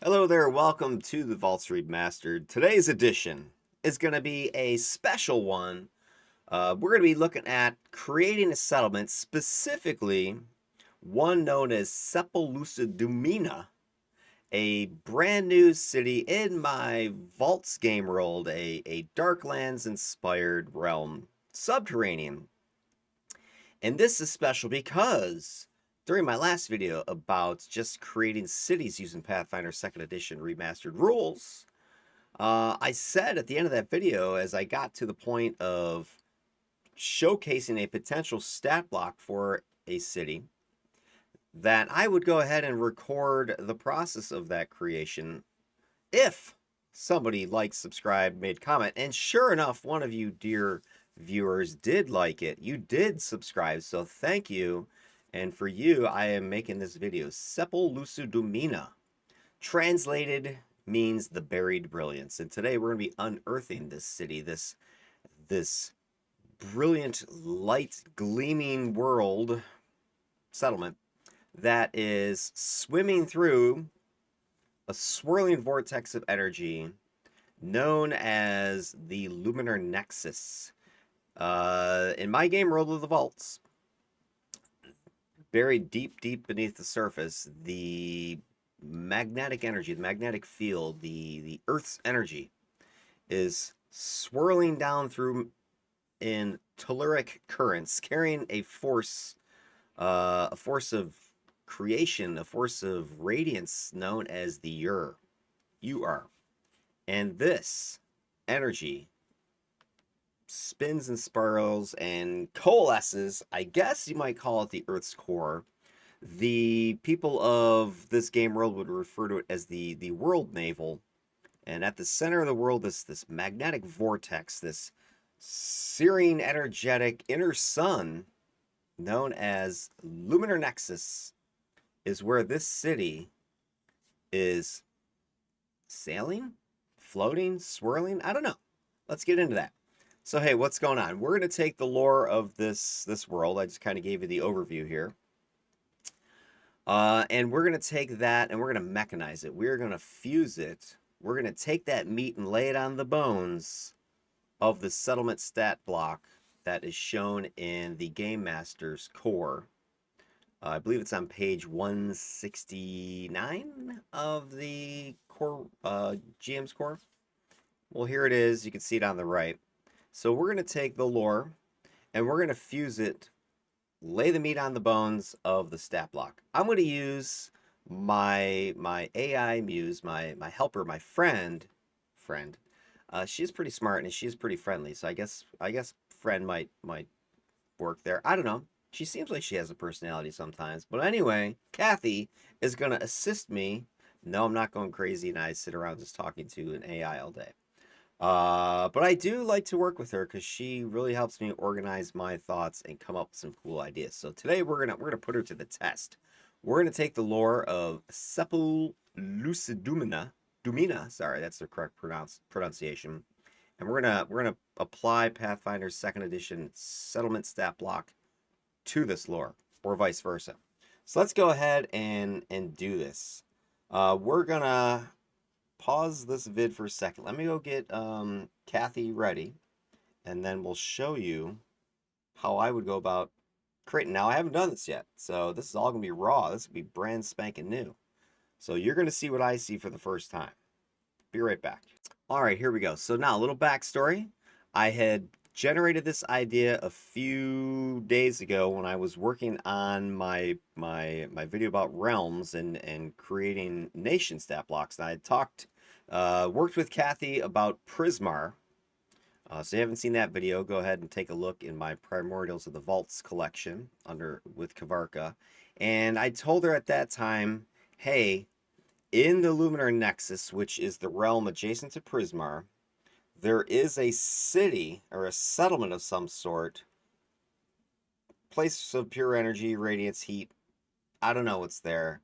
Hello there, welcome to the Vaults Remastered. Today's edition is going to be a special one. We're going to be looking at creating a settlement, specifically one known as Sepulucidumina, a brand new city in my Vaults game world, a Darklands inspired realm, subterranean. And this is special because during my last video about just creating cities using Pathfinder 2nd Edition remastered rules, I said at the end of that video, as I got to the point of showcasing a potential stat block for a city, that I would go ahead and record the process of that creation if somebody liked, subscribed, made comment. And sure enough, one of you dear viewers did like it. You did subscribe, so thank you. And for you, I am making this video. Sepulucidumina. Translated means the buried brilliance. And today we're going to be unearthing this city, this brilliant, light, gleaming world settlement that is swimming through a swirling vortex of energy known as the Luminar Nexus. In my game world of the Vaults, buried deep, deep beneath the surface, the magnetic energy, the magnetic field, the Earth's energy is swirling down through in telluric currents, carrying a force of creation, a force of radiance known as the UR. And this energy spins and spirals and coalesces. I guess you might call it the Earth's core. The people of this game world would refer to it as the world navel. And at the center of the world, this magnetic vortex, this searing, energetic inner sun known as Luminar Nexus, is where this city is sailing, floating, swirling. I don't know. Let's get into that. So hey, what's going on? We're going to take the lore of this world. I just kind of gave you the overview here. And we're going to take that and we're going to mechanize it. We're going to fuse it. We're going to take that meat and lay it on the bones of the settlement stat block that is shown in the Gamemaster's core. I believe it's on page 169 of the core, GM's core. Well, here it is. You can see it on the right. So we're going to take the lore and we're going to fuse it, lay the meat on the bones of the stat block. I'm going to use my AI muse, my helper, my friend. She's pretty smart and she's pretty friendly. So I guess friend might work there. I don't know. She seems like she has a personality sometimes. But anyway, Kathy is going to assist me. No, I'm not going crazy and I sit around just talking to an AI all day. But I do like to work with her because she really helps me organize my thoughts and come up with some cool ideas. So today we're gonna put her to the test. We're gonna take the lore of Dumina, sorry, that's the correct pronunciation, and we're gonna apply Pathfinder 2nd Edition settlement stat block to this lore, or vice versa. So let's go ahead and do this. We're gonna pause this vid for a second. Let me go get Kathy ready, and then we'll show you how I would go about creating. Now, I haven't done this yet, so this is all going to be raw. This will be brand spanking new. So you're going to see what I see for the first time. Be right back. All right, here we go. So now, a little backstory. I had generated this idea a few days ago when I was working on my video about realms and creating nation stat blocks. And I had worked with Kathy about Prismar. So if you haven't seen that video, go ahead and take a look in my Primordials of the Vaults collection with Kvarca. And I told her at that time, hey, in the Luminar Nexus, which is the realm adjacent to Prismar, there is a city or a settlement of some sort, place of pure energy, radiance, heat. I don't know what's there.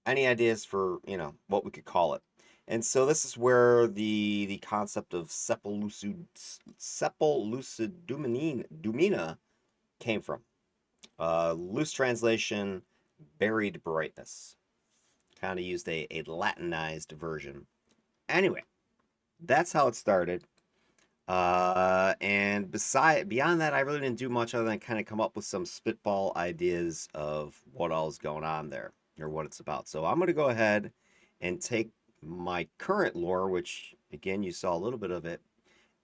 Any ideas for, what we could call it? And so this is where the concept of Sepulucidumina came from. Loose translation, buried brightness. kind of used a Latinized version. Anyway, that's how it started. And beyond that, I really didn't do much other than kind of come up with some spitball ideas of what all is going on there or what it's about. So I'm going to go ahead and take my current lore, which again, you saw a little bit of it,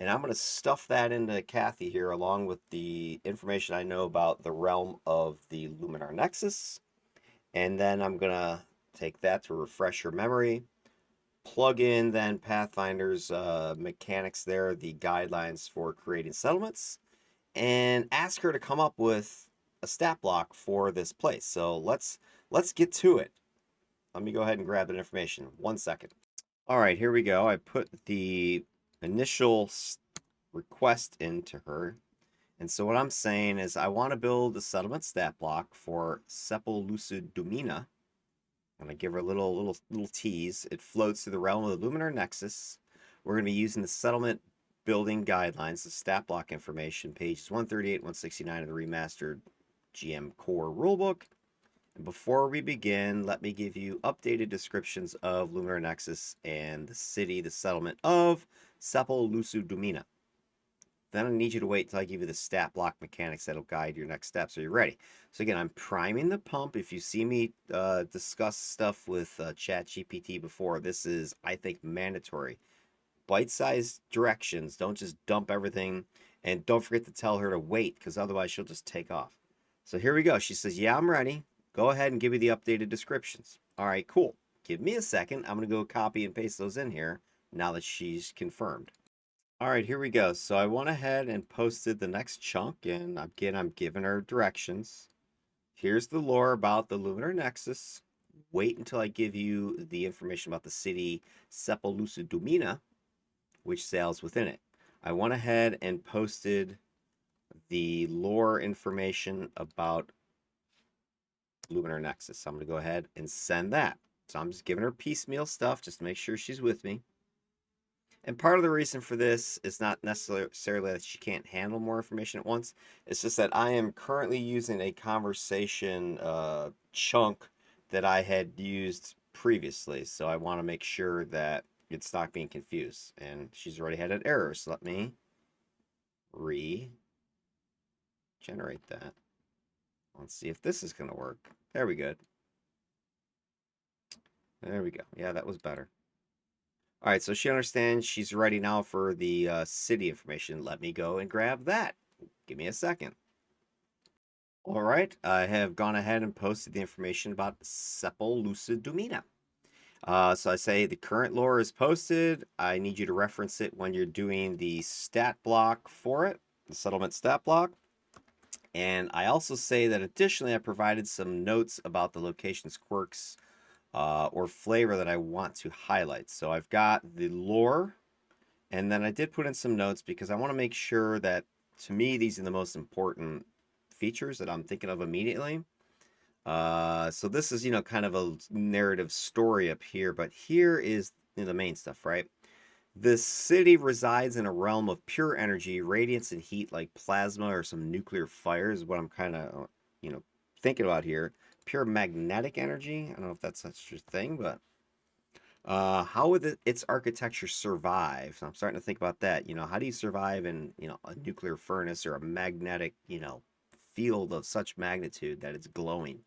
and I'm going to stuff that into Kathy here along with the information I know about the realm of the Luminar Nexus. And then I'm going to take that to refresh her memory, plug in then Pathfinder's mechanics there, the guidelines for creating settlements, and ask her to come up with a stat block for this place. So let's get to it. Let me go ahead and grab that information. 1 second. All right, here we go. I put the initial request into her. And so what I'm saying is I want to build a settlement stat block for Sepulucidumina. I'm going to give her a little tease. It floats through the realm of the Luminar Nexus. We're going to be using the settlement building guidelines, the stat block information, pages 138, 169 of the Remastered GM Core Rulebook. And before we begin, let me give you updated descriptions of Luminar Nexus and the city, the settlement of Sepulucidumina. Then I need you to wait until I give you the stat block mechanics that'll guide your next steps. Are you ready? So again, I'm priming the pump. If you see me discuss stuff with ChatGPT before, this is, I think, mandatory. Bite-sized directions. Don't just dump everything. And don't forget to tell her to wait, because otherwise she'll just take off. So here we go. She says, yeah, I'm ready. Go ahead and give me the updated descriptions. All right, cool. Give me a second. I'm going to go copy and paste those in here now that she's confirmed. All right, here we go. So I went ahead and posted the next chunk, and again, I'm giving her directions. Here's the lore about the Luminar Nexus. Wait until I give you the information about the city Sepulucidumina, which sails within it. I went ahead and posted the lore information about Luminar Nexus. So I'm going to go ahead and send that. So I'm just giving her piecemeal stuff just to make sure she's with me. And part of the reason for this is not necessarily that she can't handle more information at once. It's just that I am currently using a conversation chunk that I had used previously. So I want to make sure that it's not being confused. And she's already had an error. So let me regenerate that. Let's see if this is going to work. There we go. There we go. Yeah, that was better. All right, so she understands she's ready now for the city information. Let me go and grab that. Give me a second. All right, I have gone ahead and posted the information about Sepulucidumina. So I say the current lore is posted. I need you to reference it when you're doing the stat block for it, the settlement stat block. And I also say that additionally, I provided some notes about the location's quirks or flavor that I want to highlight. So I've got the lore, and then I did put in some notes because I want to make sure that, to me, these are the most important features that I'm thinking of immediately. So this is, kind of a narrative story up here, but here is the main stuff, right? This city resides in a realm of pure energy, radiance, and heat like plasma or some nuclear fire is what I'm kind of, thinking about here. Pure magnetic energy. I don't know if that's such a thing, but how would its architecture survive? So I'm starting to think about that. How do you survive in, a nuclear furnace or a magnetic, field of such magnitude that it's glowing?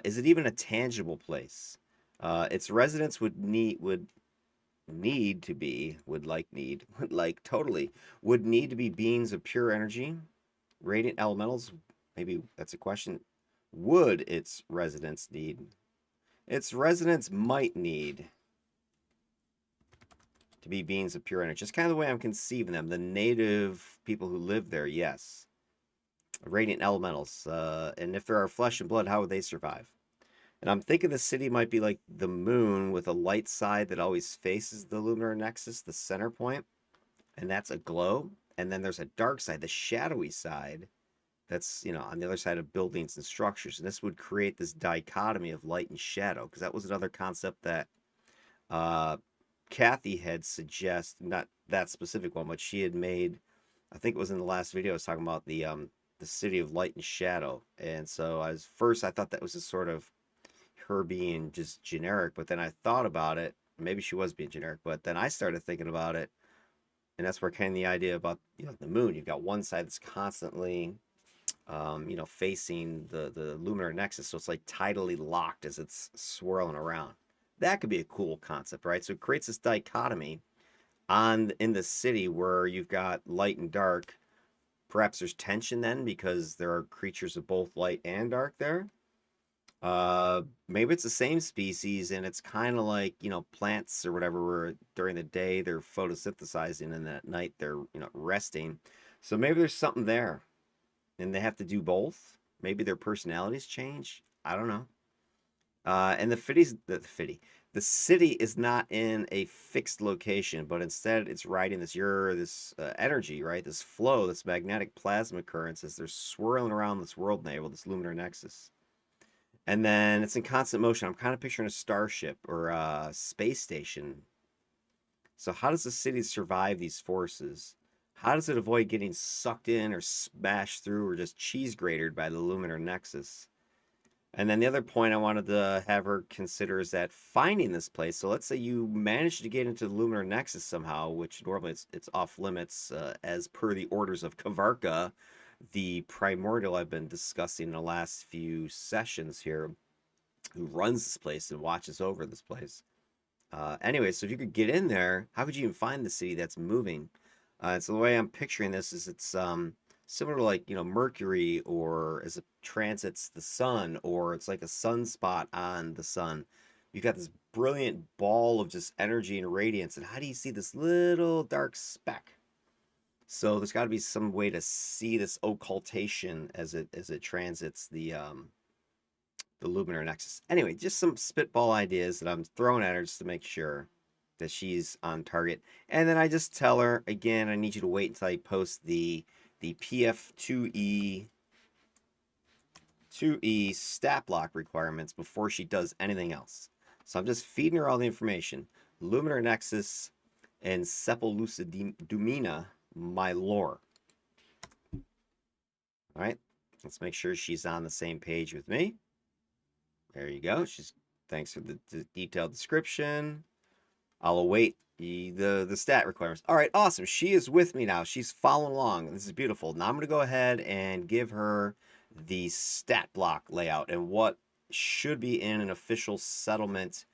Is it even a tangible place? Its residents would need to be would need to be beings of pure energy, radiant elementals. Maybe that's a question. Would its residents need? Its residents might need to be beings of pure energy. Just kind of the way I'm conceiving them. The native people who live there, yes. Radiant elementals. And if there are flesh and blood, how would they survive? And I'm thinking the city might be like the moon with a light side that always faces the lunar nexus, the center point, and that's a glow. And then there's a dark side, the shadowy side, that's, on the other side of buildings and structures. And this would create this dichotomy of light and shadow, because that was another concept that Kathy had suggested, not that specific one, but she had made, I think it was in the last video, I was talking about the city of light and shadow. And so I thought that was a sort of her being just generic, but then I thought about it. Maybe she was being generic, but then I started thinking about it, and that's where kind of the idea about, you know, the moon. You've got one side that's constantly, you know, facing the luminar nexus, so it's like tidally locked as it's swirling around. That could be a cool concept, right? So it creates this dichotomy in the city where you've got light and dark. Perhaps there's tension then because there are creatures of both light and dark there. Maybe it's the same species and it's kind of like, you know, plants or whatever, where during the day they're photosynthesizing and at night they're, you know, resting. So maybe there's something there and they have to do both. Maybe their personalities change. I don't know. And the city is not in a fixed location, but instead it's riding this energy, right? This flow, this magnetic plasma currents as they're swirling around this world navel, this luminar nexus. And then it's in constant motion. I'm kind of picturing a starship or a space station. So how does the city survive these forces? How does it avoid getting sucked in or smashed through or just cheese grated by the luminar nexus? And then the other point I wanted to have her consider is that finding this place. So let's say you manage to get into the luminar nexus somehow, which normally it's off limits as per the orders of Kvarca, the primordial I've been discussing in the last few sessions here, who runs this place and watches over this place. Anyway, so if you could get in there, how could you even find the city that's moving? So the way I'm picturing this is it's similar to, like, you know, Mercury, or as it transits the sun, or it's like a sunspot on the sun. You've got this brilliant ball of just energy and radiance, and how do you see this little dark speck? So there's got to be some way to see this occultation as it transits the luminar nexus. Anyway, just some spitball ideas that I'm throwing at her just to make sure that she's on target. And then I just tell her again, I need you to wait until I post the PF2E stat block requirements before she does anything else. So I'm just feeding her all the information. Luminar Nexus and Sepulucidumina, my lore. All right, let's make sure she's on the same page with me. There you go. Thanks for the detailed description. I'll await the stat requirements. All right, awesome. She is with me now. She's following along. This is beautiful. Now I'm going to go ahead and give her the stat block layout and what should be in an official settlement,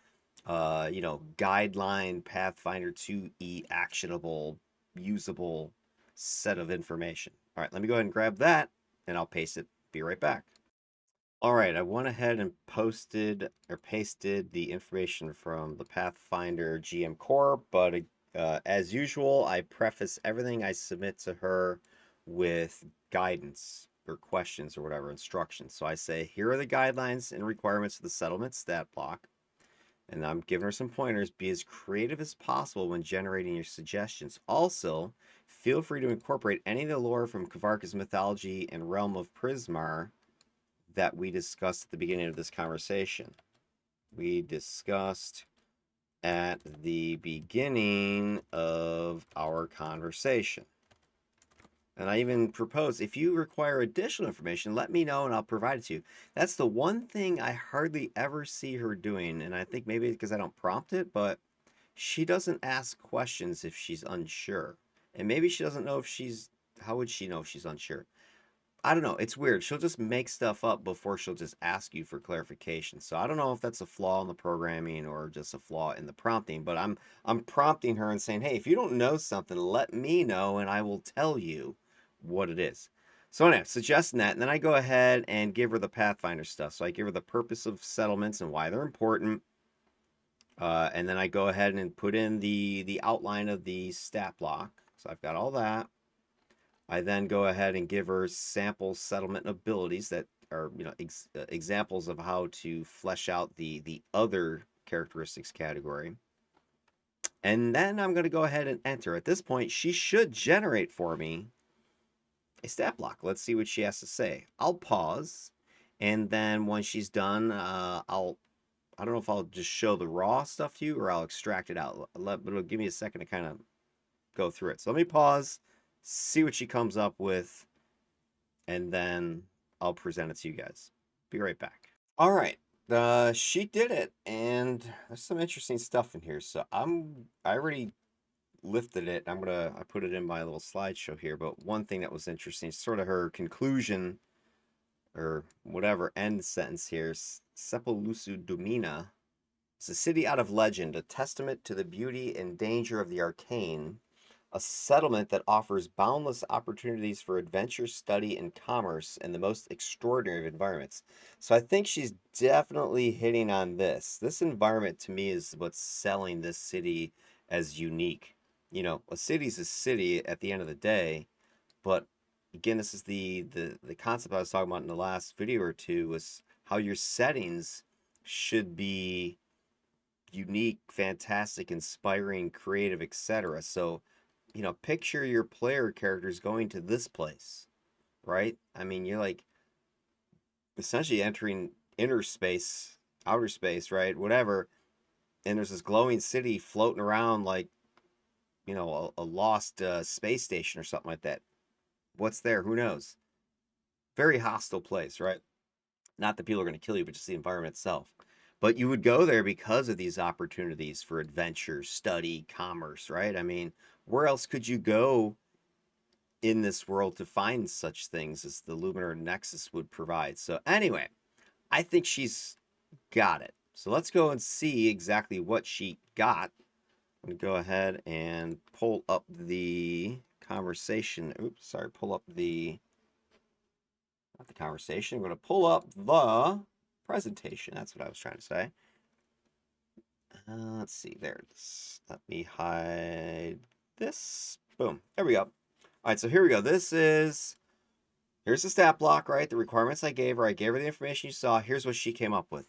you know, guideline Pathfinder 2E actionable, usable set of information. All right, let me go ahead and grab that and I'll paste it. Be right back. All right, I went ahead and posted or pasted the information from the Pathfinder GM core, but as usual, I preface everything I submit to her with guidance or questions or whatever, instructions. So I say, here are the guidelines and requirements of the settlement stat block, and I'm giving her some pointers. Be as creative as possible when generating your suggestions. Also, feel free to incorporate any of the lore from Kvarca's mythology and realm of Prismar that we discussed at the beginning of this conversation. We discussed at the beginning of our conversation. And I even proposed, if you require additional information, let me know and I'll provide it to you. That's the one thing I hardly ever see her doing, and I think maybe because I don't prompt it, but she doesn't ask questions if she's unsure. And maybe she doesn't know if how would she know if she's unsure? I don't know. It's weird. She'll just make stuff up before she'll just ask you for clarification. So I don't know if that's a flaw in the programming or just a flaw in the prompting, but I'm prompting her and saying, "Hey, if you don't know something, let me know and I will tell you what it is." So anyway, suggesting that, and then I go ahead and give her the Pathfinder stuff. So I give her the purpose of settlements and why they're important. And then I go ahead and put in the outline of the stat block. So I've got all that. I then go ahead and give her sample settlement abilities that are, you know, examples of how to flesh out the other characteristics category. And then I'm going to go ahead and enter. At this point, she should generate for me a stat block. Let's see what she has to say. I'll pause, and then when she's done, I don't know if I'll just show the raw stuff to you or I'll extract it out. But it'll give me a second to kind of go through it. So let me pause, see what she comes up with, and then I'll present it to you guys. Be right back. All right. She did it, and there's some interesting stuff in here. So I already lifted it. I put it in my little slideshow here. But one thing that was interesting, sort of her conclusion or whatever end sentence here. Sepulucidumina. It's a city out of legend, a testament to the beauty and danger of the arcane, a settlement that offers boundless opportunities for adventure, study, and commerce in the most extraordinary of environments. So I think she's definitely hitting on this. This environment to me is what's selling this city as unique. You know, a city's a city at the end of the day, but again, this is the concept I was talking about in the last video or two was how your settings should be unique, fantastic, inspiring, creative, etc. So, you know, picture your player characters going to this place, right? I mean, you're like essentially entering inner space, outer space, right? Whatever. And there's this glowing city floating around like, you know, a lost space station or something like that. What's there? Who knows? Very hostile place, right? Not that people are going to kill you, but just the environment itself. But you would go there because of these opportunities for adventure, study, commerce, right? I mean, where else could you go in this world to find such things as the Luminar Nexus would provide? So, anyway, I think she's got it. So, let's go and see exactly what she got. I'm going to go ahead and pull up the conversation. Oops, sorry, pull up the not the conversation. I'm going to pull up the presentation. That's what I was trying to say. Let's see. There it is. Let me hide this. Boom. There we go. All right. So here we go. Here's the stat block, right? The requirements I gave her. I gave her the information you saw. Here's what she came up with.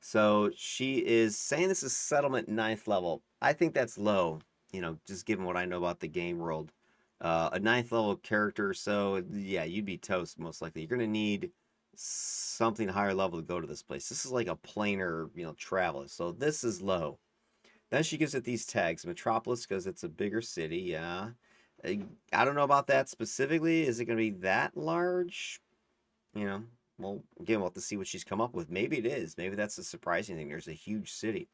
So she is saying this is settlement 9th level. I think that's low, you know, just given what I know about the game world. A 9th level character, so yeah, you'd be toast most likely. You're gonna need something higher level to go to this place. This is like a planar, you know, travel. So this is low. Then she gives it these tags. Metropolis, because it's a bigger city, yeah. I don't know about that specifically. Is it gonna be that large? You know, well, again, we'll have to see what she's come up with. Maybe it is. Maybe that's a surprising thing. There's a huge city.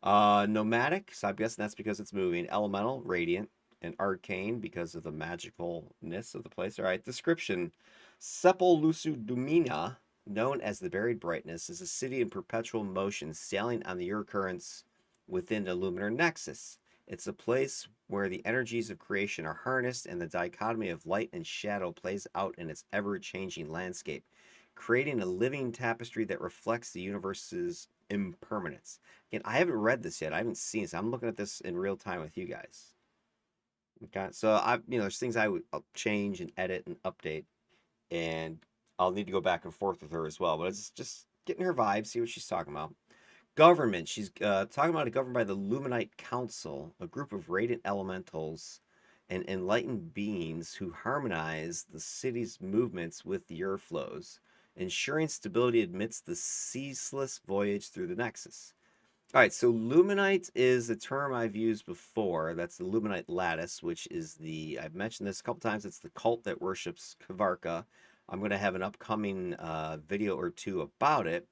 Nomadic, so I'm guessing that's because it's moving. Elemental, radiant, and arcane because of the magicalness of the place. All right, description. Sepulucidumina, known as the Buried Brightness, is a city in perpetual motion, sailing on the currents within the Luminar Nexus. It's a place where the energies of creation are harnessed and the dichotomy of light and shadow plays out in its ever-changing landscape, creating a living tapestry that reflects the universe's impermanence. Again, I haven't read this yet. I haven't seen this. I'm looking at this in real time with you guys. Okay, so there's things I'll change and edit and update, and I'll need to go back and forth with her as well. But it's just getting her vibe, see what she's talking about. Government. She's talking about it governed by the Luminite Council, a group of radiant elementals and enlightened beings who harmonize the city's movements with the earth flows, ensuring stability amidst the ceaseless voyage through the Nexus. All right, so Luminite is a term I've used before. That's the Luminite lattice, which is I've mentioned this a couple times, it's the cult that worships Kvarca. I'm going to have an upcoming video or two about it.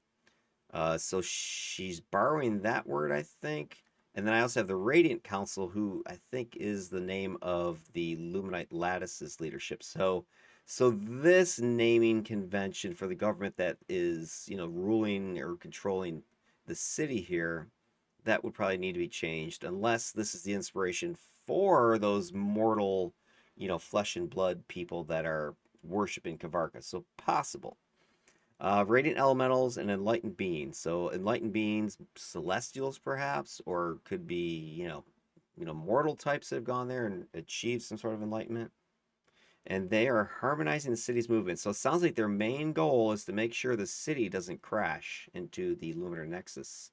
So she's borrowing that word, I think. And then I also have the Radiant Council, who I think is the name of the Luminite Lattice's leadership. So this naming convention for the government that is, you know, ruling or controlling the city here, that would probably need to be changed, unless this is the inspiration for those mortal, you know, flesh and blood people that are worshiping Kvarca. So possible. Radiant elementals and enlightened beings. So enlightened beings, celestials perhaps, or could be mortal types that have gone there and achieved some sort of enlightenment. And they are harmonizing the city's movement. So it sounds like their main goal is to make sure the city doesn't crash into the Luminar Nexus,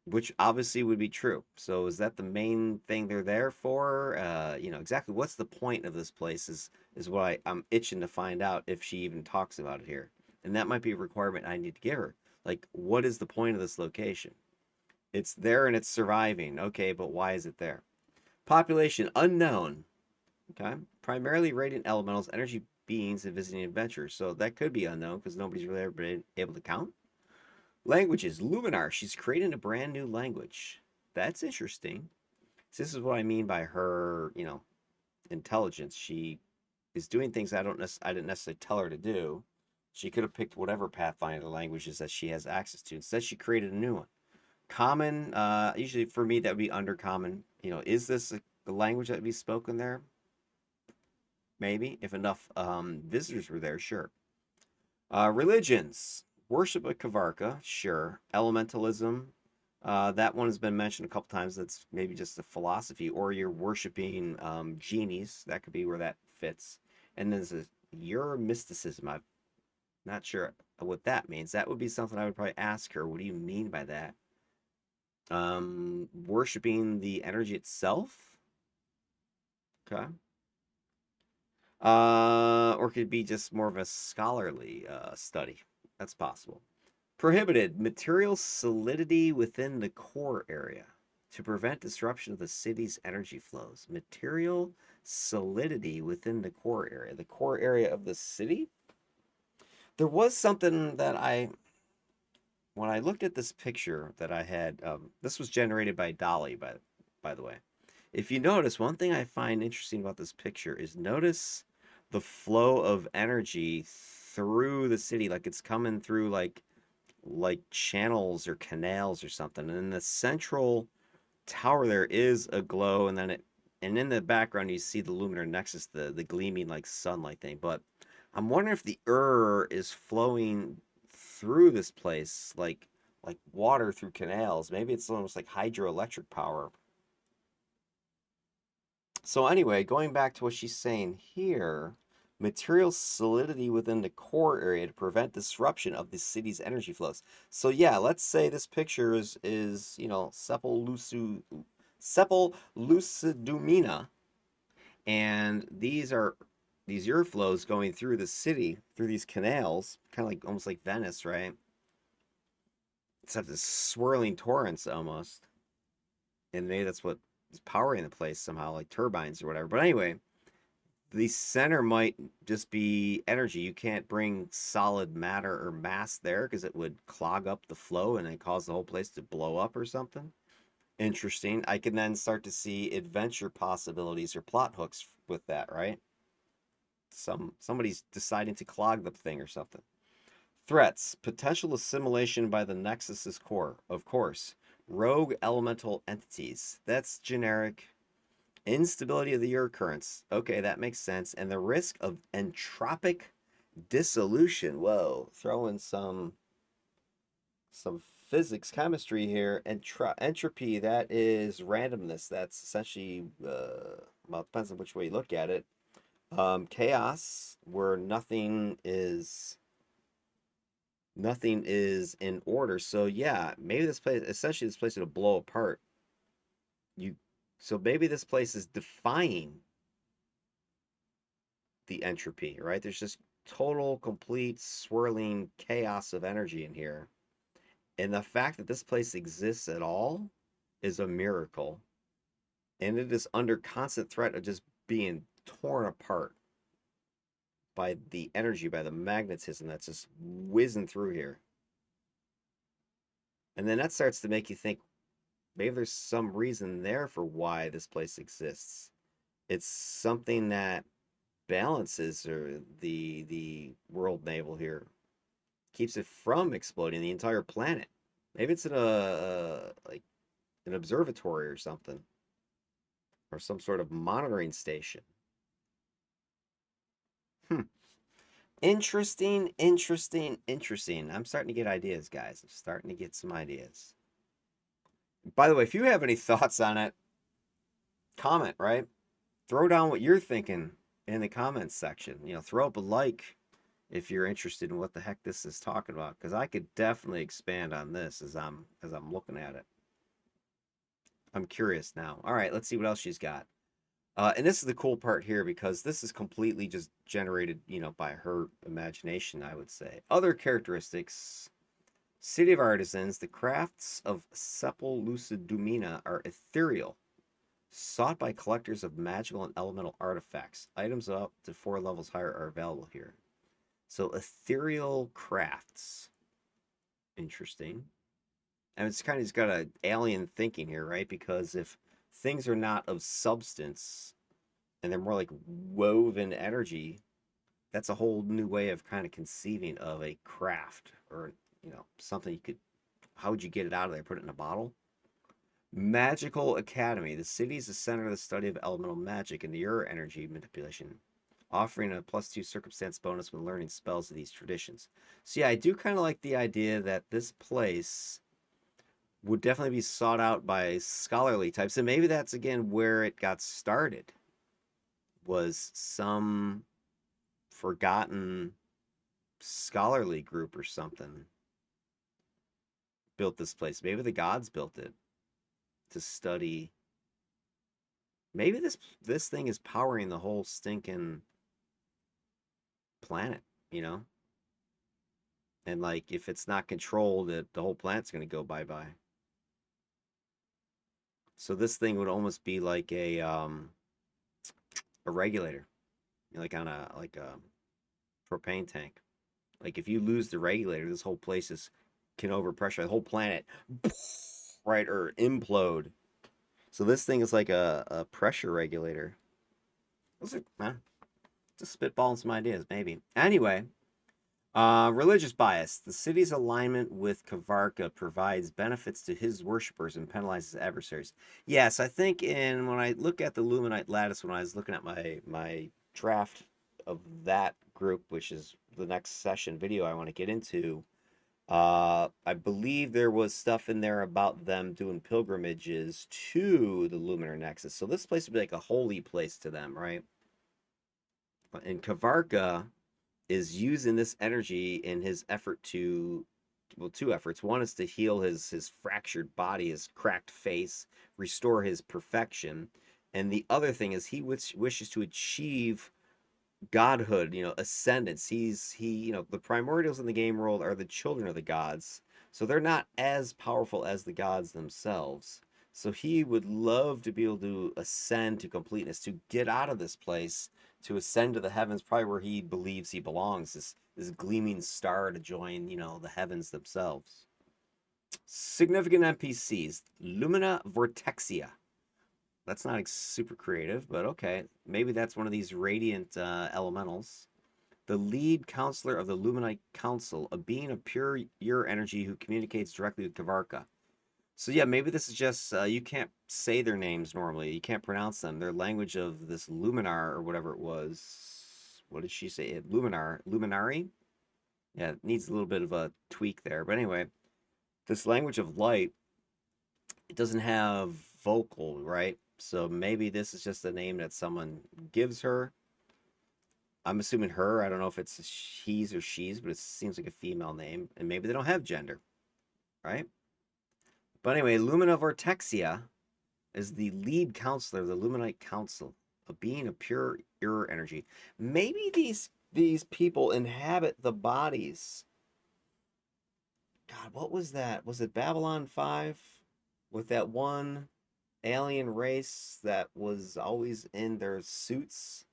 which obviously would be true. So is that the main thing they're there for? Exactly what's the point of this place is what I'm itching to find out if she even talks about it here. And that might be a requirement I need to give her. Like, what is the point of this location? It's there and it's surviving. Okay, but why is it there? Population unknown. Okay. Primarily radiant elementals, energy beings, and visiting adventurers. So that could be unknown because nobody's really ever been able to count. Languages. Luminar. She's creating a brand new language. That's interesting. So this is what I mean by her, intelligence. She is doing things I didn't necessarily tell her to do. She could have picked whatever Pathfinder languages that she has access to. Instead, she created a new one. Common, usually for me that would be undercommon. Is this a language that would be spoken there? Maybe if enough visitors were there, sure. Religions, worship of Kvarca, sure. Elementalism, that one has been mentioned a couple times. That's maybe just a philosophy, or you're worshiping genies. That could be where that fits. And then there's your mysticism. I'm not sure what that means. That would be something I would probably ask her. What do you mean by that? Worshiping the energy itself. Okay. Or could be just more of a scholarly study. That's possible. Prohibited material solidity within the core area to prevent disruption of the city's energy flows. Material solidity within the core area. The core area of the city? There was something that when I looked at this picture that I had, this was generated by Dolly, by the way. If you notice, one thing I find interesting about this picture is notice the flow of energy through the city, like it's coming through like channels or canals or something. And in the central tower there is a glow, and in the background you see the Luminar Nexus, the gleaming like sunlight thing. But I'm wondering if the is flowing through this place like water through canals. Maybe it's almost like hydroelectric power. So anyway, going back to what she's saying here, material solidity within the core area to prevent disruption of the city's energy flows. So yeah, let's say this picture is Sepulucidumina, and these earth flows going through the city through these canals, kind of like almost like Venice, right? Except this swirling torrents almost, and maybe that's what is powering the place somehow, like turbines or whatever. But anyway, the center might just be energy. You can't bring solid matter or mass there because it would clog up the flow and then cause the whole place to blow up or something. Interesting. I can then start to see adventure possibilities or plot hooks with that, right? Somebody's deciding to clog the thing or something. Threats. Potential assimilation by the Nexus's core, of course. Rogue elemental entities. That's generic. Instability of the Earth currents. Okay, that makes sense. And the risk of entropic dissolution. Whoa, throw in some physics, chemistry here. Entropy, that is randomness. That's essentially, well, it depends on which way you look at it. Chaos, where nothing is in order. So yeah, maybe this place will blow apart. You, so maybe this place is defying the entropy, right? There's just total, complete, swirling chaos of energy in here. And the fact that this place exists at all is a miracle. And it is under constant threat of just being torn apart by the energy, by the magnetism that's just whizzing through here. And then that starts to make you think maybe there's some reason there for why this place exists. It's something that balances or the world naval here, keeps it from exploding the entire planet. Maybe it's in a like an observatory or something, or some sort of monitoring station. Hmm. Interesting, interesting, interesting. I'm starting to get ideas, guys. I'm starting to get some ideas. By the way, if you have any thoughts on it, comment, right? Throw down what you're thinking in the comments section. Throw up a like if you're interested in what the heck this is talking about, because I could definitely expand on this as I'm looking at it. I'm curious now. All right, let's see what else she's got. And this is the cool part here because this is completely just generated, by her imagination, I would say. Other characteristics. City of Artisans, the crafts of Sepulucidumina are ethereal, sought by collectors of magical and elemental artifacts. Items up to 4 levels higher are available here. So ethereal crafts. Interesting. And it's kind of just got a alien thinking here, right? Because if things are not of substance and they're more like woven energy, that's a whole new way of kind of conceiving of a craft or, something you could, how would you get it out of there? Put it in a bottle? Magical Academy. The city is the center of the study of elemental magic and your energy manipulation, offering a +2 circumstance bonus when learning spells of these traditions. So yeah, I do kind of like the idea that this place would definitely be sought out by scholarly types, and maybe that's again where it got started. Was some forgotten scholarly group or something built this place? Maybe the gods built it to study. Maybe this thing is powering the whole stinking planet, you know? And like if it's not controlled, the whole planet's gonna go bye-bye. So this thing would almost be like a regulator, like on a propane tank. Like if you lose the regulator, this whole place can overpressure the whole planet, right, or implode. So this thing is like a pressure regulator. Those are, just spitballing some ideas, maybe. Anyway, religious bias. The city's alignment with Kvarca provides benefits to his worshippers and penalizes adversaries. Yes, I think when I look at the Luminite lattice, when I was looking at my draft of that group, which is the next session video I want to get into, I believe there was stuff in there about them doing pilgrimages to the Luminar Nexus. So this place would be like a holy place to them, right? And Kvarca is using this energy in his effort to, well, two efforts. One is to heal his fractured body, his cracked face, restore his perfection, and the other thing is he wishes to achieve godhood, ascendance. The primordials in the game world are the children of the gods, so they're not as powerful as the gods themselves. So he would love to be able to ascend to completeness, to get out of this place, to ascend to the heavens, probably where he believes he belongs, this gleaming star to join, the heavens themselves. Significant NPCs: Lumina Vortexia. That's not super creative, but okay. Maybe that's one of these radiant elementals. The lead counselor of the Luminite Council, a being of pure energy who communicates directly with Kvarca. So yeah, maybe this is just you can't say their names normally. You can't pronounce them. Their language of this Luminar or whatever it was. What did she say? Luminari. Yeah, it needs a little bit of a tweak there. But anyway, this language of light, it doesn't have vocal, right? So maybe this is just a name that someone gives her. I'm assuming her. I don't know if it's he's or she's, but it seems like a female name. And maybe they don't have gender, right? But anyway, Lumina Vortexia is the lead counselor of the Luminite Council, a being of pure energy. Maybe these people inhabit the bodies. God, what was that? Was it Babylon 5 with that one alien race that was always in their suits?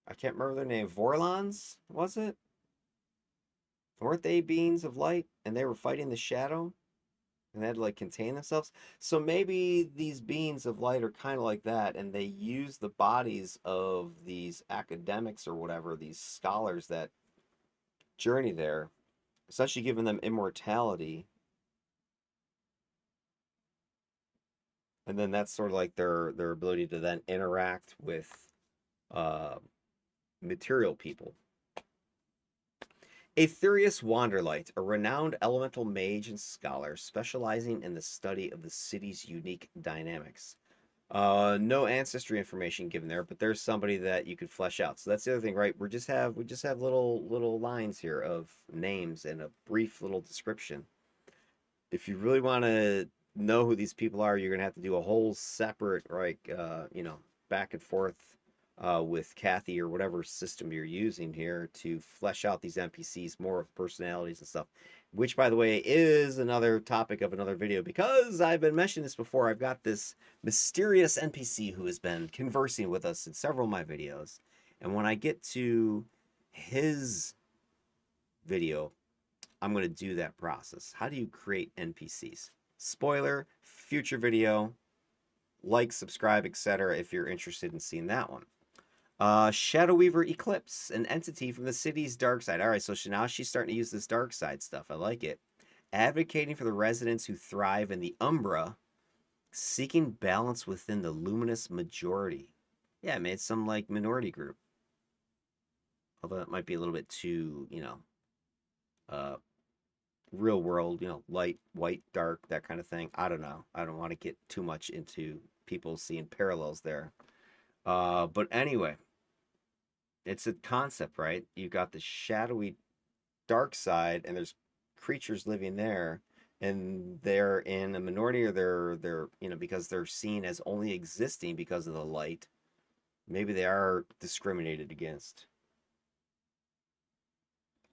I can't remember their name. Vorlons, was it? Weren't they beings of light and they were fighting the shadow and they had to like contain themselves? So maybe these beings of light are kind of like that and they use the bodies of these academics or whatever, these scholars that journey there, essentially giving them immortality. And then that's sort of like their ability to then interact with uh, material people. Aetherius Wanderlight, a renowned elemental mage and scholar specializing in the study of the city's unique dynamics. No ancestry information given there, but there's somebody that you could flesh out. So that's the other thing, right? We just have little lines here of names and a brief little description. If you really want to know who these people are, you're gonna have to do a whole separate, like, back and forth with Kathy or whatever system you're using here to flesh out these NPCs more of personalities and stuff. Which, by the way, is another topic of another video because I've been mentioning this before. I've got this mysterious NPC who has been conversing with us in several of my videos, and when I get to his video, I'm going to do that process. How do you create NPCs? Spoiler, future video, like, subscribe, etc. if you're interested in seeing that one. Shadow Weaver Eclipse, an entity from the city's dark side. All right, so now she's starting to use this dark side stuff. I like it. Advocating for the residents who thrive in the Umbra, seeking balance within the luminous majority. Yeah, I made some like minority group. Although it might be a little bit too, uh, real world, light, white, dark, that kind of thing. I don't know. I don't want to get too much into people seeing parallels there. But anyway, it's a concept, right? You got the shadowy dark side, and there's creatures living there, and they're in a minority, or they're because they're seen as only existing because of the light. Maybe they are discriminated against.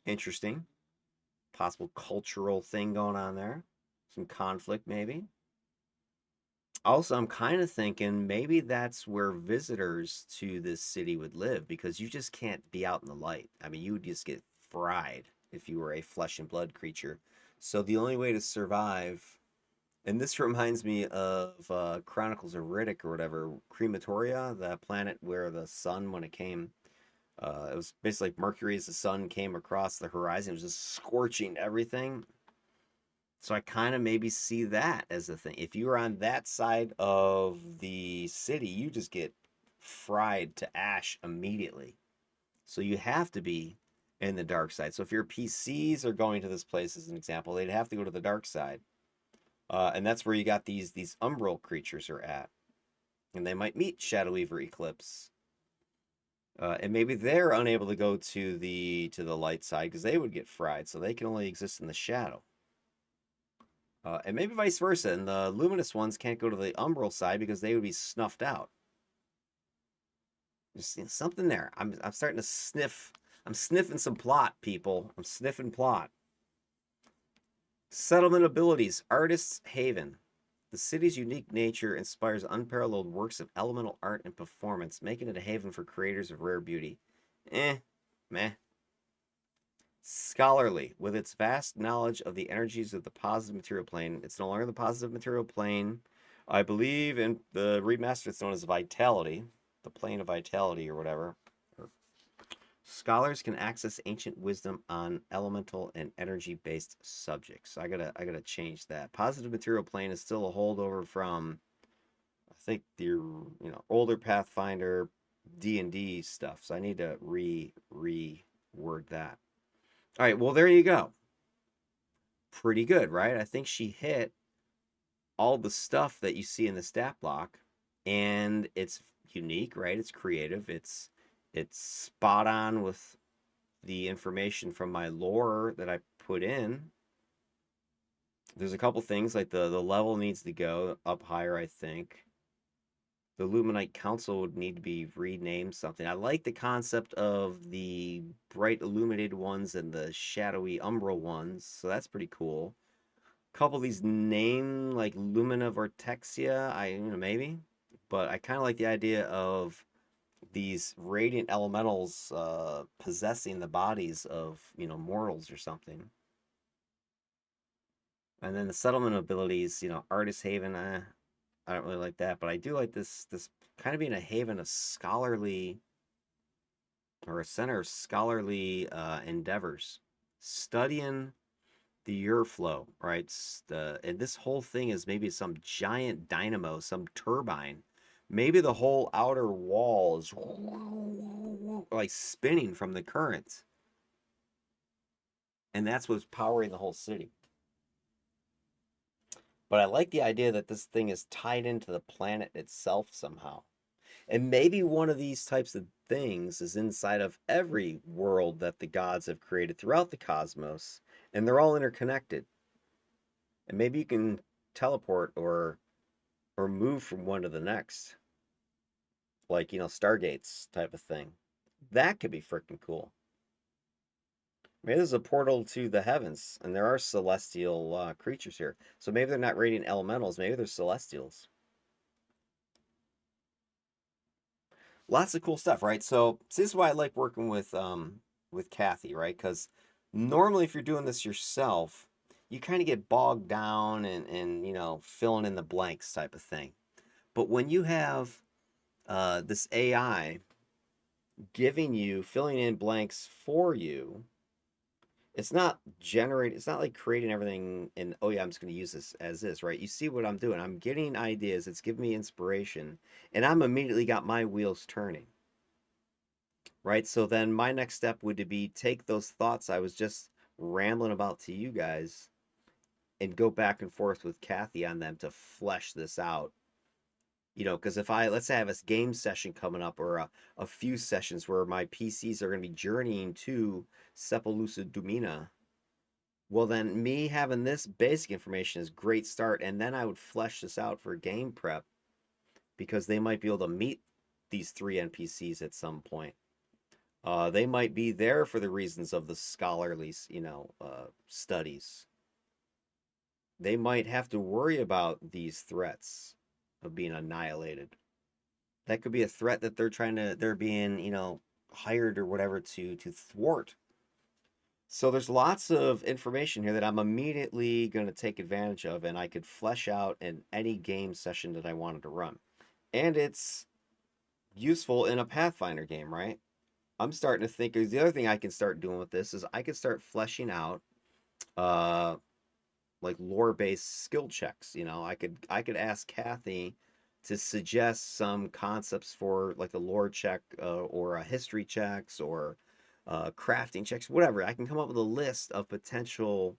Interesting. Possible cultural thing going on there. Some conflict, maybe. Also, I'm kind of thinking maybe that's where visitors to this city would live, because you just can't be out in the light. I mean, you would just get fried if you were a flesh and blood creature. So the only way to survive, and this reminds me of Chronicles of Riddick or whatever, Crematoria, the planet where the sun, when it came, it was basically like Mercury as the sun came across the horizon. It was just scorching everything. So I kind of maybe see that as a thing. If you were on that side of the city, you just get fried to ash immediately. So you have to be in the dark side. So if your PCs are going to this place, as an example, they'd have to go to the dark side. And that's where you got these umbral creatures are at. And they might meet Shadow Weaver Eclipse. And maybe they're unable to go to the light side because they would get fried. So they can only exist in the shadow. And maybe vice versa. And the luminous ones can't go to the umbral side because they would be snuffed out. There's something there. I'm starting to sniff. I'm sniffing some plot, people. I'm sniffing plot. Settlement abilities. Artist's Haven. The city's unique nature inspires unparalleled works of elemental art and performance, making it a haven for creators of rare beauty. Meh. Scholarly. With its vast knowledge of the energies of the positive material plane, it's no longer the positive material plane. I believe in the remaster, it's known as Vitality, the plane of Vitality or whatever. Scholars can access ancient wisdom on elemental and energy-based subjects. I gotta change that. Positive material plane is still a holdover from, I think, the older Pathfinder D&D stuff. So I need to reword that. All right, well, there you go. Pretty good, right? I think she hit all the stuff that you see in the stat block, and it's unique, right? It's creative. It's spot on with the information from my lore that I put in. There's a couple things like the level needs to go up higher, I think. The Luminite Council would need to be renamed something. I like the concept of the bright illuminated ones and the shadowy umbral ones, so that's pretty cool. A couple of these name like Lumina Vortexia, maybe, but I kind of like the idea of these radiant elementals possessing the bodies of mortals or something. And then the settlement abilities, Artist Haven, I don't really like that, but I do like this kind of being a haven of scholarly, or a center of scholarly endeavors, studying the Urflow, right? And this whole thing is maybe some giant dynamo, some turbine. Maybe the whole outer wall is like spinning from the current, and that's what's powering the whole city. But I like the idea that this thing is tied into the planet itself somehow. And maybe one of these types of things is inside of every world that the gods have created throughout the cosmos, and they're all interconnected. And maybe you can teleport or move from one to the next, like Stargates type of thing. That could be freaking cool. Maybe there's a portal to the heavens, and there are celestial creatures here. So maybe they're not radiant elementals. Maybe they're celestials. Lots of cool stuff, right? So this is why I like working with Kathy, right? Because Normally, if you're doing this yourself, you kind of get bogged down and, you know, filling in the blanks type of thing. But when you have this AI giving you, filling in blanks for you, it's not like creating everything and, oh yeah, I'm just going to use this as is, right? You see what I'm doing. I'm getting ideas, it's giving me inspiration, and I'm immediately got my wheels turning, right? So then my next step would be take those thoughts I was just rambling about to you guys and go back and forth with Kathy on them to flesh this out. You know, because if I, let's say I have a game session coming up, or a few sessions where my PCs are going to be journeying to Sepulucidumina, well, then me having this basic information is a great start, and then I would flesh this out for game prep because they might be able to meet these three NPCs at some point. They might be there for the reasons of the scholarly, you know, studies. They might have to worry about these threats of being annihilated. That could be a threat that they're being, you know, hired or whatever to thwart. So there's lots of information here that I'm immediately going to take advantage of, and I could flesh out in any game session that I wanted to run. And it's useful in a Pathfinder game, right? I'm starting to think the other thing I can start doing with this is I could start fleshing out uh like lore-based skill checks. You know, I could ask Kathy to suggest some concepts for like a lore check, or a history checks, or crafting checks, whatever. I can come up with a list of potential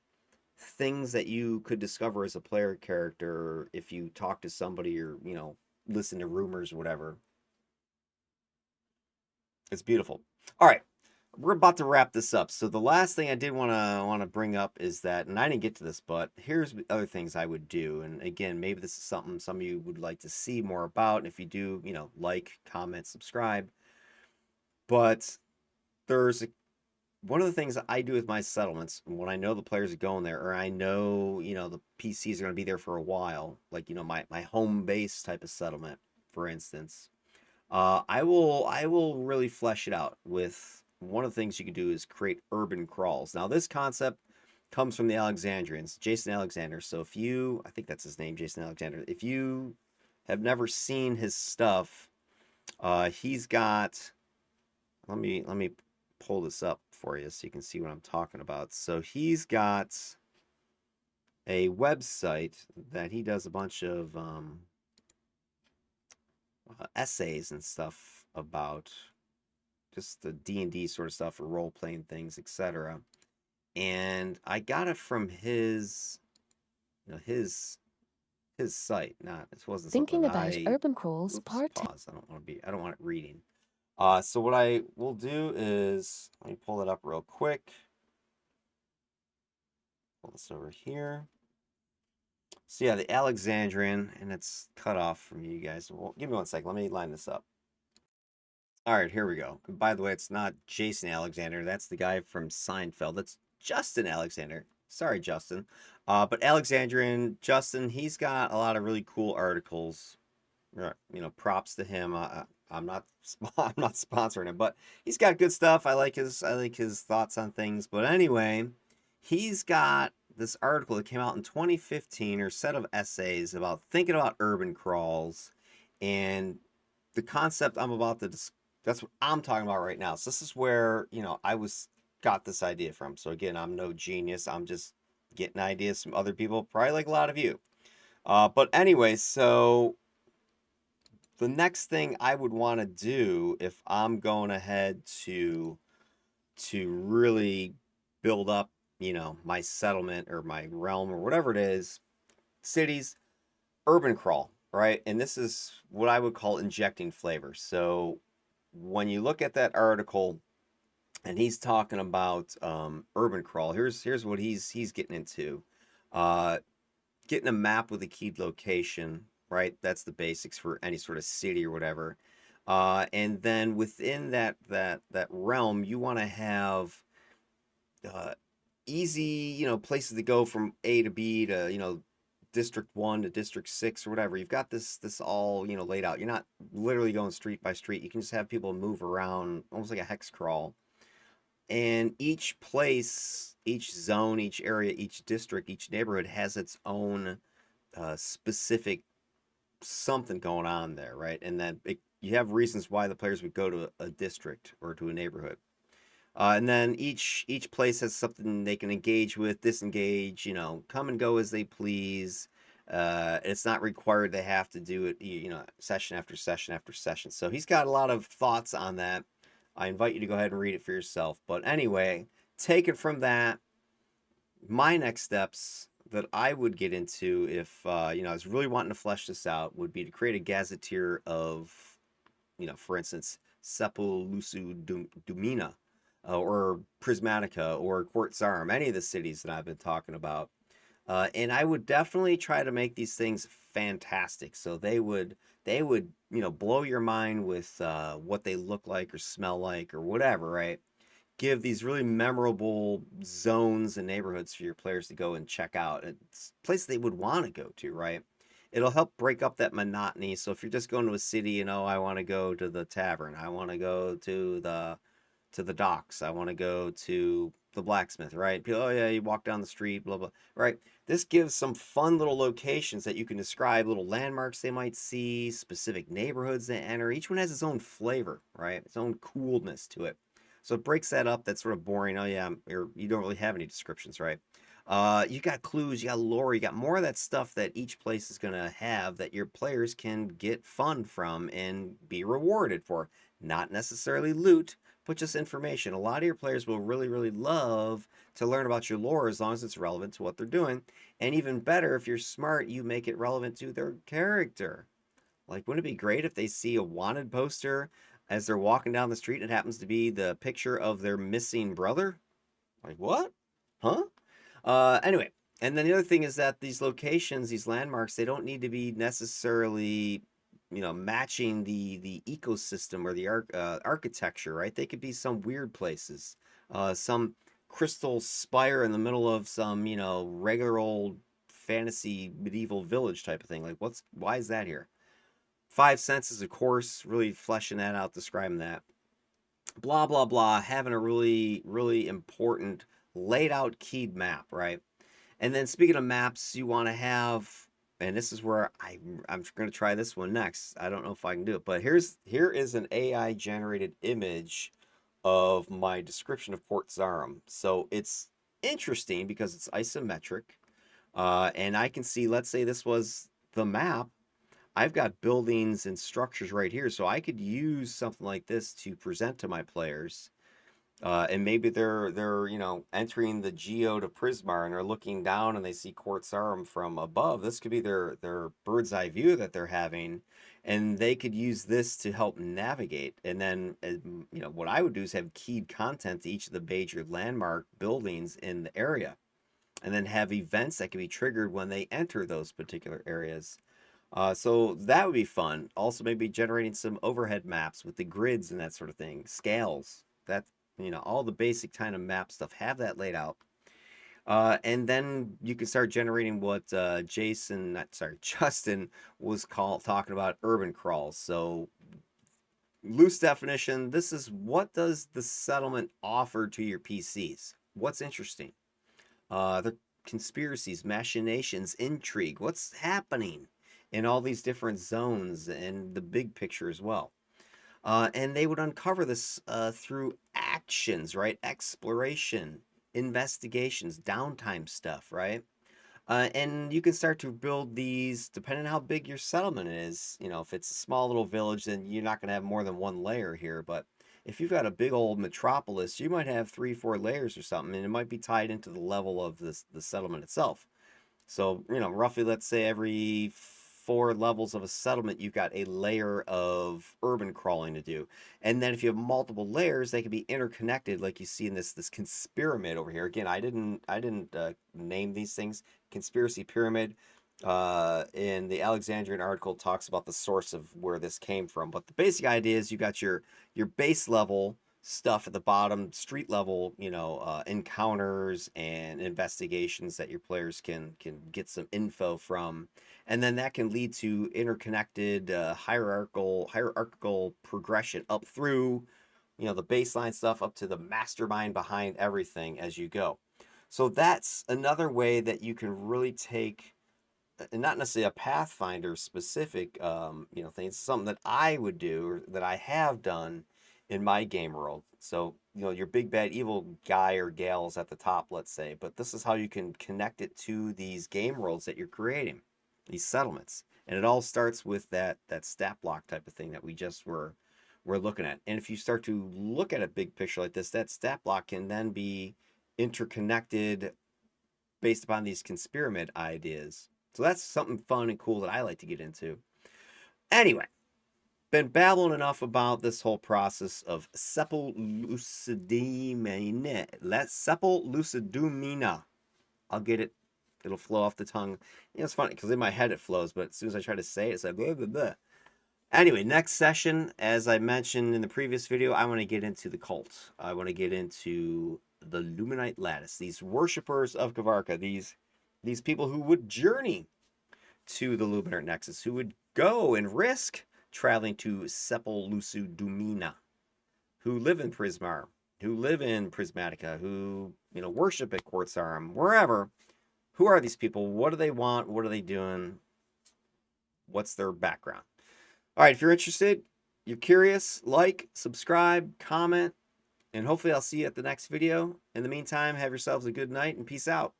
things that you could discover as a player character if you talk to somebody, or, you know, listen to rumors or whatever. It's beautiful. All right, we're about to wrap this up. So the last thing I did want to bring up is that, and I didn't get to this, but here's other things I would do. And again, maybe this is something some of you would like to see more about. And if you do, you know, like, comment, subscribe. But there's one of the things that I do with my settlements when I know the players are going there, or I know, you know, the PCs are going to be there for a while, like, you know, my home base type of settlement, for instance. I will really flesh it out with one of the things you can do is create urban crawls. Now, this concept comes from the Alexandrians, Jason Alexander. So if you, I think that's his name, Jason Alexander. If you have never seen his stuff, he's got. Let me pull this up for you so you can see what I'm talking about. So he's got a website that he does a bunch of essays and stuff about just the D&D sort of stuff, or role playing things, etc. And I got it from his, you know, his site. Not, this wasn't something Thinking about I. urban crawls, Oops, part 10. pause. I don't want it reading. So what I will do is let me pull it up real quick. Pull this over here. So yeah, the Alexandrian, and it's cut off from you guys. Well, give me one second. Let me line this up. All right, here we go. By the way, it's not Jason Alexander. That's the guy from Seinfeld. That's Justin Alexander. Sorry, Justin. But Alexandrian, Justin, he's got a lot of really cool articles. You know, props to him. I'm not I'm not sponsoring him, but he's got good stuff. I like his thoughts on things. But anyway, he's got this article that came out in 2015, or set of essays about thinking about urban crawls, and the concept I'm about to that's what I'm talking about right now. So this is where, you know, I was got this idea from. So again, I'm no genius. I'm just getting ideas from other people, probably like a lot of you. But anyway, so the next thing I would want to do if I'm going ahead to really build up, you know, my settlement or my realm or whatever it is, cities, urban crawl, right? And this is what I would call injecting flavor. So when you look at that article and he's talking about urban crawl, here's what he's getting into. Uh, Getting a map with a keyed location, right? That's the basics for any sort of city or whatever. And then within that realm, you want to have uh, easy, you know, places to go from A to B to, you know, District 1 to District 6 or whatever. You've got this all, you know, laid out. You're not literally going street by street. You can just have people move around almost like a hex crawl. And each place, each zone, each area, each district, each neighborhood has its own specific something going on there, right? And then you have reasons why the players would go to a district or to a neighborhood. And then each place has something they can engage with, disengage, come and go as they please. It's not required they have to do it, session after session after session. So he's got a lot of thoughts on that. I invite you to go ahead and read it for yourself. But anyway, take it from that. My next steps that I would get into if I was really wanting to flesh this out would be to create a gazetteer of, for instance, Sepulucidumina, or Prismatica or Quartz any of the cities that I've been talking about. And I would definitely try to make these things fantastic. So they would blow your mind with what they look like or smell like or whatever, right? Give these really memorable zones and neighborhoods for your players to go and check out. It's places they would want to go to, right? It'll help break up that monotony. So if you're just going to a city, I want to go to the tavern, I want to go to the docks, I want to go to the blacksmith, right? People, oh yeah, you walk down the street, blah blah, right? This gives some fun little locations that you can describe, little landmarks they might see, specific neighborhoods they enter. Each one has its own flavor, right? Its own coolness to it. So it breaks that up. That's sort of boring. Oh yeah, or you don't really have any descriptions, right? You got clues, you got lore, you got more of that stuff that each place is gonna have that your players can get fun from and be rewarded for. Not necessarily loot, but just information. A lot of your players will really, really love to learn about your lore as long as it's relevant to what they're doing. And even better, if you're smart, you make it relevant to their character. Like, wouldn't it be great if they see a wanted poster as they're walking down the street and it happens to be the picture of their missing brother? Like, what? Huh? Anyway, and then the other thing is that these locations, these landmarks, they don't need to be necessarily, matching the ecosystem or the architecture, right? They could be some weird places, some crystal spire in the middle of some, regular old fantasy medieval village type of thing. Like, why is that here? Five senses, of course, really fleshing that out, describing that. Blah blah blah, having a really really important laid out keyed map, right? And then speaking of maps, you want to have, and this is where I'm going to try this one next. I don't know if I can do it, but here is an AI generated image of my description of Port Zarum. So it's interesting because it's isometric, and I can see. Let's say this was the map. I've got buildings and structures right here, so I could use something like this to present to my players. And maybe they're entering the Geo to Prismar and they're looking down and they see Quartzarum from above. This could be their bird's eye view that they're having, and they could use this to help navigate. And then what I would do is have keyed content to each of the major landmark buildings in the area, and then have events that can be triggered when they enter those particular areas. So that would be fun. Also, maybe generating some overhead maps with the grids and that sort of thing, scales. That all the basic kind of map stuff. Have that laid out, and then you can start generating what Justin was talking about urban crawls. So loose definition: this is what does the settlement offer to your PCs? What's interesting? The conspiracies, machinations, intrigue. What's happening in all these different zones and the big picture as well. And they would uncover this through actions, right? Exploration, investigations, downtime stuff, right? And you can start to build these depending on how big your settlement is. If it's a small little village, then you're not going to have more than one layer here. But if you've got a big old metropolis, you might have three, four layers or something, and it might be tied into the level of the settlement itself. So, roughly, let's say every four levels of a settlement, you've got a layer of urban crawling to do. And then if you have multiple layers, they can be interconnected, like you see in this conspiramid over here. Again, I didn't name these things. Conspiracy pyramid. In the Alexandrian article talks about the source of where this came from. But the basic idea is you got your base level stuff at the bottom, street level, encounters and investigations that your players can get some info from, and then that can lead to interconnected hierarchical progression up through the baseline stuff up to the mastermind behind everything as you go. So that's another way that you can really take, and not necessarily a Pathfinder specific, thing. It's something that I would do or that I have done in my game world. So, your big bad evil guy or gal is at the top, let's say, but this is how you can connect it to these game worlds that you're creating, these settlements. And it all starts with that stat block type of thing that we just were looking at. And if you start to look at a big picture like this, that stat block can then be interconnected based upon these conspirament ideas. So that's something fun and cool that I like to get into. Anyway, been babbling enough about this whole process of Sepulucidumina. Sepulucidumina. I'll get it. It'll flow off the tongue. It's funny because in my head it flows, but as soon as I try to say it, it's like blah, blah, blah. Anyway, next session, as I mentioned in the previous video, I want to get into the cult. I want to get into the Luminite lattice, these worshippers of Kvarca, these people who would journey to the Luminar Nexus, who would go and risk traveling to Sepulucidumina, who live in Prismar, who live in Prismatica, who worship at Quartzarum, wherever. Who are these people? What do they want? What are they doing? What's their background? All right, if you're interested, you're curious, like, subscribe, comment, and hopefully I'll see you at the next video. In the meantime, have yourselves a good night and peace out.